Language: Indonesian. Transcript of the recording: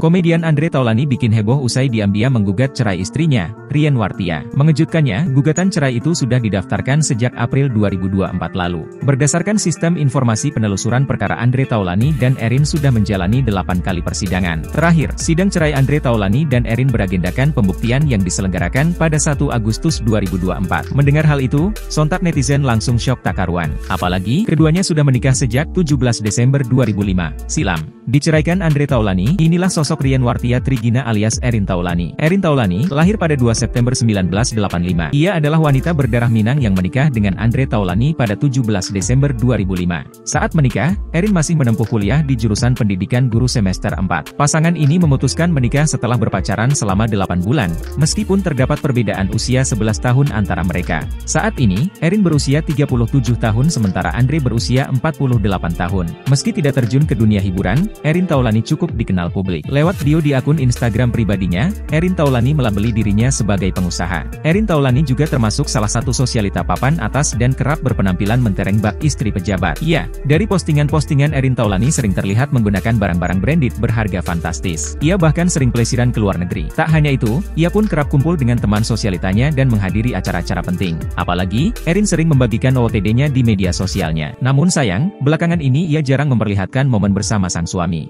Komedian Andre Taulany bikin heboh usai diam-diam menggugat cerai istrinya, Rian Wartia. Mengejutkannya, gugatan cerai itu sudah didaftarkan sejak April 2024 lalu. Berdasarkan sistem informasi penelusuran perkara, Andre Taulany dan Erin sudah menjalani 8 kali persidangan. Terakhir, sidang cerai Andre Taulany dan Erin beragendakan pembuktian yang diselenggarakan pada 1 Agustus 2024. Mendengar hal itu, sontak netizen langsung syok tak karuan. Apalagi, keduanya sudah menikah sejak 17 Desember 2005 silam. Diceraikan Andre Taulany, inilah sosok Rian Wartia Trigina alias Erin Taulany. Erin Taulany, lahir pada 2 September 1985. Ia adalah wanita berdarah Minang yang menikah dengan Andre Taulany pada 17 Desember 2005. Saat menikah, Erin masih menempuh kuliah di jurusan pendidikan guru semester 4. Pasangan ini memutuskan menikah setelah berpacaran selama 8 bulan, meskipun terdapat perbedaan usia 11 tahun antara mereka. Saat ini, Erin berusia 37 tahun sementara Andre berusia 48 tahun. Meski tidak terjun ke dunia hiburan, Erin Taulany cukup dikenal publik. Lewat video di akun Instagram pribadinya, Erin Taulany melabeli dirinya sebagai pengusaha. Erin Taulany juga termasuk salah satu sosialita papan atas dan kerap berpenampilan mentereng bak istri pejabat. Ya, dari postingan-postingan Erin Taulany sering terlihat menggunakan barang-barang branded berharga fantastis. Ia bahkan sering pelesiran ke luar negeri. Tak hanya itu, ia pun kerap kumpul dengan teman sosialitanya dan menghadiri acara-acara penting. Apalagi, Erin sering membagikan OOTD-nya di media sosialnya. Namun sayang, belakangan ini ia jarang memperlihatkan momen bersama sang suami.